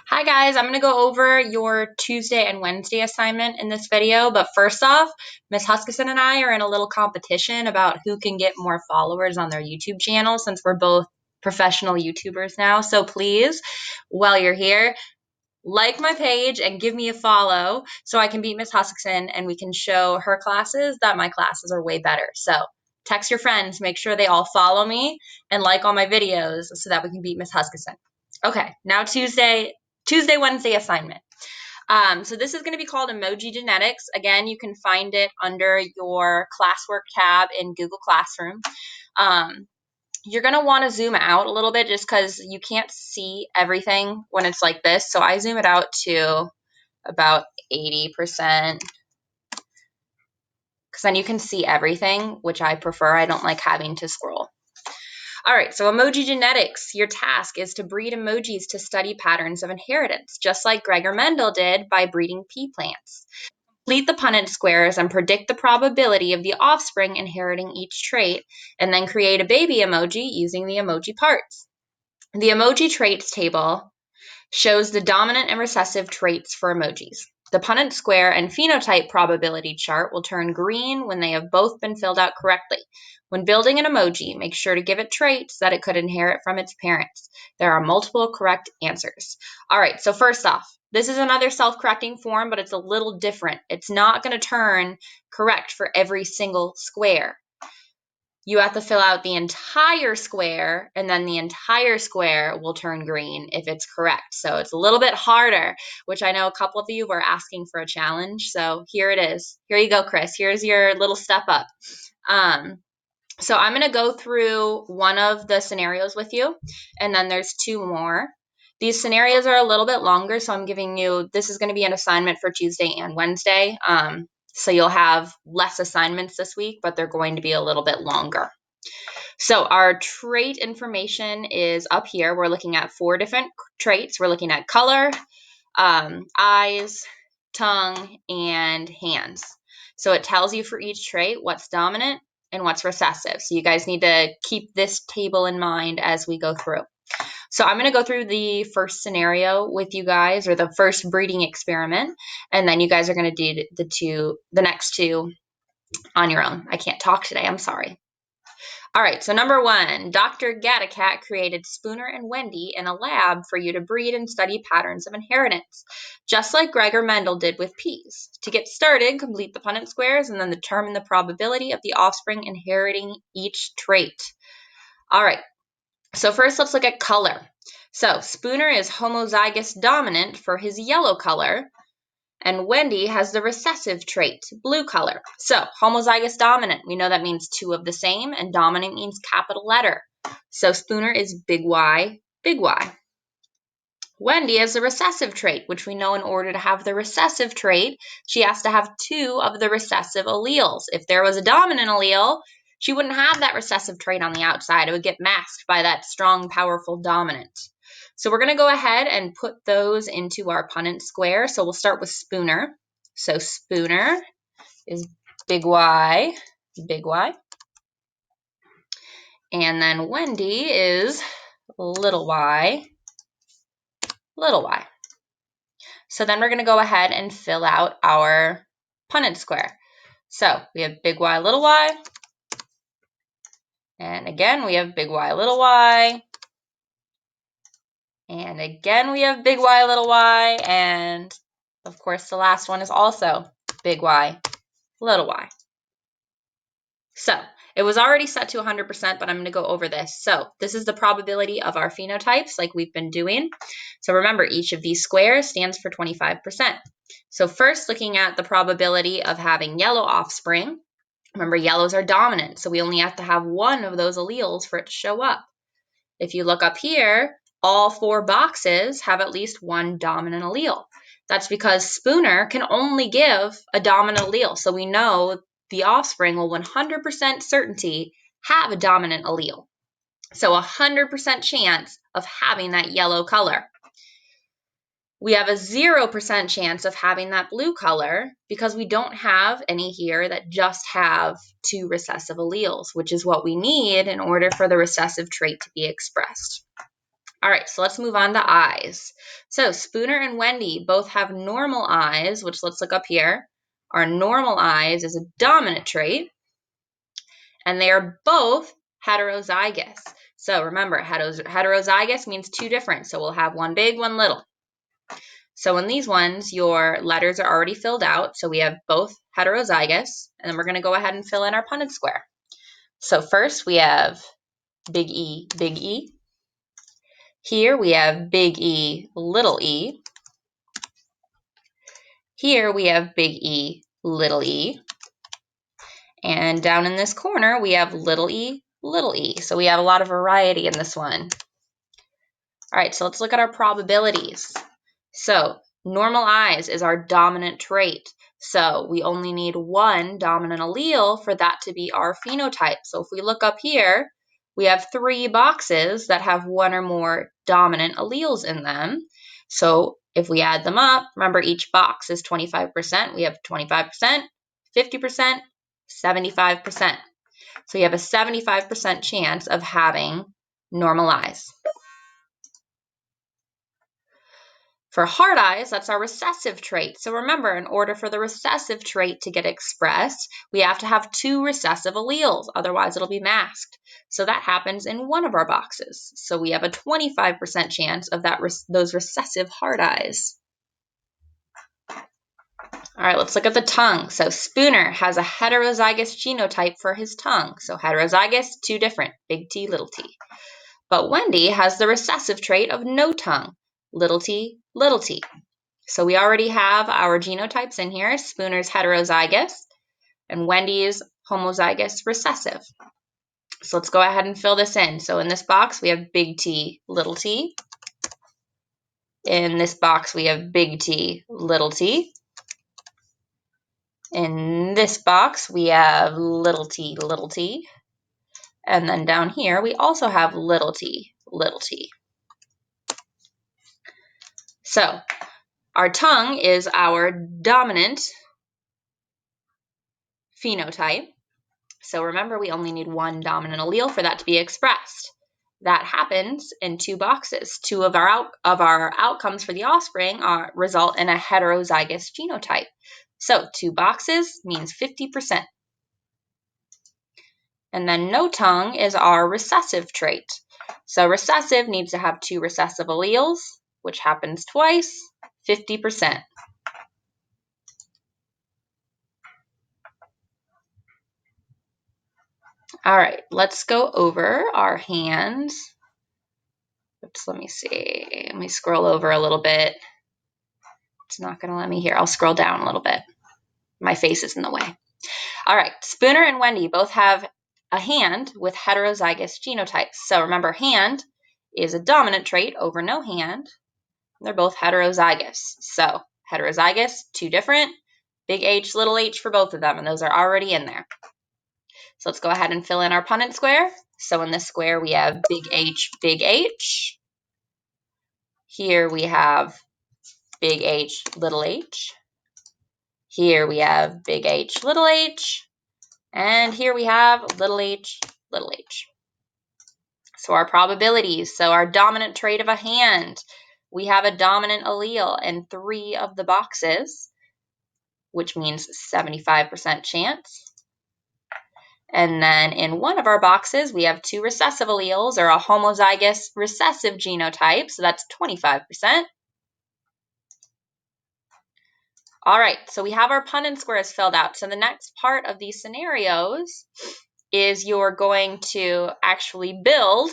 Hi guys, I'm going to go over your Tuesday and Wednesday assignment in this video, but first off, Miss Huskisson and I are in a little competition about who can get more followers on their YouTube channel since we're both professional YouTubers now. So please, while you're here, like my page and give me a follow so I can beat Miss Huskisson and we can show her classes that my classes are way better. So text your friends, make sure they all follow me and like all my videos so that we can beat Miss Huskisson. Okay, now Wednesday assignment. So this is going to be called Emoji Genetics. Again, you can find it under your classwork tab in Google Classroom. You're going to want to zoom out a little bit just because you can't see everything when it's like this. So I zoom it out to about 80% because then you can see everything, which I prefer. I don't like having to scroll. All right, so emoji genetics. Your task is to breed emojis to study patterns of inheritance, just like Gregor Mendel did by breeding pea plants. Complete the Punnett squares and predict the probability of the offspring inheriting each trait, and then create a baby emoji using the emoji parts. The emoji traits table shows the dominant and recessive traits for emojis. The Punnett square and phenotype probability chart will turn green when they have both been filled out correctly. When building an emoji, make sure to give it traits that it could inherit from its parents. There are multiple correct answers. All right, so first off, this is another self-correcting form, but it's a little different. It's not going to turn correct for every single square. You have to fill out the entire square, and then the entire square will turn green if it's correct. So it's a little bit harder, which I know a couple of you were asking for a challenge. So here it is. Here you go, Chris. Here's your little step up. So I'm going to go through one of the scenarios with you, and then there's two more. These scenarios are a little bit longer, so I'm giving you, this is going to be an assignment for Tuesday and Wednesday. So you'll have less assignments this week, but they're going to be a little bit longer. So our trait information is up here. We're looking at 4 different traits. We're looking at color, eyes, tongue, and hands. So it tells you for each trait what's dominant and what's recessive. So you guys need to keep this table in mind as we go through. So I'm going to go through the first scenario with you guys, or the first breeding experiment, and then you guys are going to do the next two on your own. I can't talk today. I'm sorry. All right, so number 1, Dr. Gattacat created Spooner and Wendy in a lab for you to breed and study patterns of inheritance, just like Gregor Mendel did with peas. To get started, complete the Punnett squares and then determine the probability of the offspring inheriting each trait. All right, so first let's look at color. So Spooner is homozygous dominant for his yellow color, and Wendy has the recessive trait, blue color. So homozygous dominant, we know that means 2 of the same, and dominant means capital letter. So Spooner is big Y, big Y. Wendy has the recessive trait, which we know in order to have the recessive trait, she has to have 2 of the recessive alleles. If there was a dominant allele, she wouldn't have that recessive trait on the outside. It would get masked by that strong, powerful dominant. So we're going to go ahead and put those into our Punnett square. So we'll start with Spooner. So Spooner is big Y, big Y. And then Wendy is little y, little y. So then we're going to go ahead and fill out our Punnett square. So we have big Y, little y. And again, we have big Y, little y. And again, we have big Y, little y. And of course, the last one is also big Y, little y. So it was already set to 100%, but I'm going to go over this. So this is the probability of our phenotypes like we've been doing. So remember, each of these squares stands for 25%. So first, looking at the probability of having yellow offspring. Remember, yellows are dominant, so we only have to have 1 of those alleles for it to show up. If you look up here, all 4 boxes have at least 1 dominant allele. That's because Spooner can only give a dominant allele, so we know the offspring will 100% certainty have a dominant allele. So 100% chance of having that yellow color. We have a 0% chance of having that blue color because we don't have any here that just have 2 recessive alleles, which is what we need in order for the recessive trait to be expressed. All right, so let's move on to eyes. So Spooner and Wendy both have normal eyes, which let's look up here. Our normal eyes is a dominant trait, and they are both heterozygous. So remember, heterozygous means two different. So we'll have one big, one little. So in these ones, your letters are already filled out. So we have both heterozygous, and then we're going to go ahead and fill in our Punnett square. So first we have big E, big E. Here we have big E, little e. Here we have big E, little e. And down in this corner, we have little e, little e. So we have a lot of variety in this one. All right, so let's look at our probabilities. So normal eyes is our dominant trait. So we only need one dominant allele for that to be our phenotype. So if we look up here, we have 3 boxes that have one or more dominant alleles in them. So if we add them up, remember each box is 25%. We have 25%, 50%, 75%. So you have a 75% chance of having normal eyes. For hard eyes, that's our recessive trait. So remember, in order for the recessive trait to get expressed, we have to have 2 recessive alleles, otherwise it'll be masked. So that happens in one of our boxes. So we have a 25% chance of those recessive hard eyes. All right, let's look at the tongue. So Spooner has a heterozygous genotype for his tongue. So heterozygous, 2 different, big T, little t. But Wendy has the recessive trait of no tongue, little t, little t. So we already have our genotypes in here. Spooner's heterozygous and Wendy's homozygous recessive. So let's go ahead and fill this in. So in this box, we have big T, little t. In this box, we have big T, little t. In this box, we have little t, little t. And then down here, we also have little t, little t. So our tongue is our dominant phenotype. So remember, we only need one dominant allele for that to be expressed. That happens in 2 boxes. 2 of our outcomes for the offspring result in a heterozygous genotype. So 2 boxes means 50%. And then no tongue is our recessive trait. So recessive needs to have 2 recessive alleles, which happens twice, 50%. All right, let's go over our hands. Oops, let me see. Let me scroll over a little bit. It's not going to let me here. I'll scroll down a little bit. My face is in the way. All right, Spooner and Wendy both have a hand with heterozygous genotypes. So remember, hand is a dominant trait over no hand. They're both heterozygous. So heterozygous, 2 different, big H, little h for both of them, and those are already in there. So let's go ahead and fill in our Punnett square. So in this square, we have big H, big H. Here we have big H, little h. Here we have big H, little h. And here we have little h, little h. So our probabilities. So our dominant trait of a hand. We have a dominant allele in 3 of the boxes, which means 75% chance. And then in one of our boxes, we have 2 recessive alleles, or a homozygous recessive genotype. So that's 25%. All right, so we have our Punnett squares filled out. So the next part of these scenarios is you're going to actually build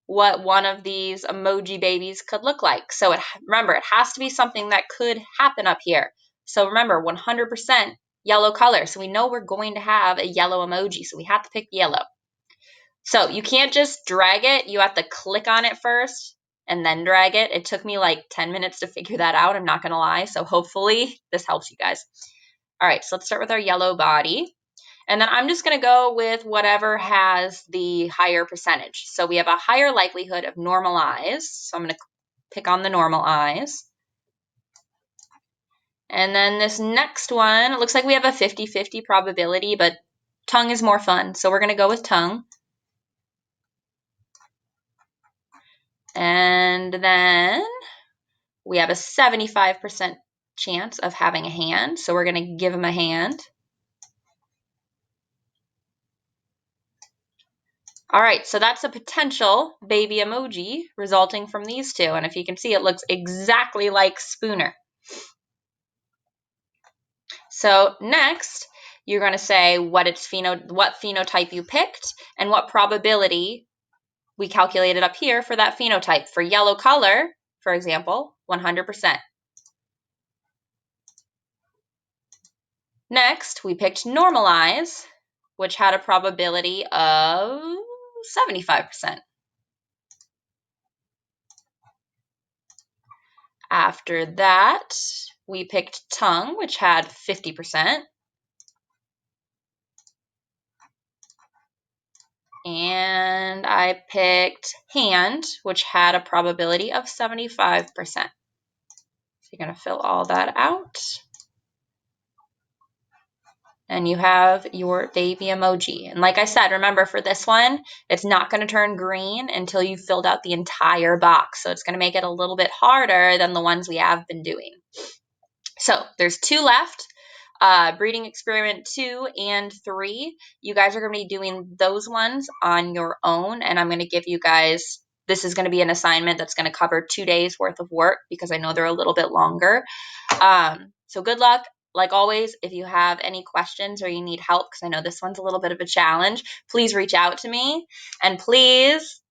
what one of these emoji babies could look like. So remember, it has to be something that could happen up here. So remember, 100% yellow color. So we know we're going to have a yellow emoji. So we have to pick yellow. So you can't just drag it. You have to click on it first and then drag it. It took me like 10 minutes to figure that out. I'm not going to lie. So hopefully this helps you guys. All right, so let's start with our yellow body. And then I'm just going to go with whatever has the higher percentage. So we have a higher likelihood of normal eyes. So I'm going to pick on the normal eyes. And then this next one, it looks like we have a 50-50 probability, but tongue is more fun. So we're going to go with tongue. And then we have a 75% chance of having a hand, so we're going to give him a hand. All right, so that's a potential baby emoji resulting from these two. And if you can see, it looks exactly like Spooner. So next, you're going to say what phenotype you picked and what probability we calculated up here for that phenotype. For yellow color, for example, 100%. Next, we picked normalize, which had a probability of 75%. After that, we picked tongue, which had 50%. And I picked hand, which had a probability of 75%. So you're going to fill all that out. And you have your baby emoji. And like I said, remember for this one, it's not going to turn green until you've filled out the entire box. So it's going to make it a little bit harder than the ones we have been doing. So there's 2 left. Breeding experiment 2 and 3. You guys are going to be doing those ones on your own. And I'm going to give you guys, this is going to be an assignment that's going to cover 2 days worth of work because I know they're a little bit longer. So good luck. Like always, if you have any questions or you need help, because I know this one's a little bit of a challenge, please reach out to me. And please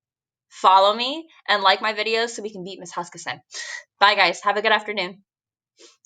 follow me and like my videos so we can beat Miss Huskisson. Bye, guys. Have a good afternoon.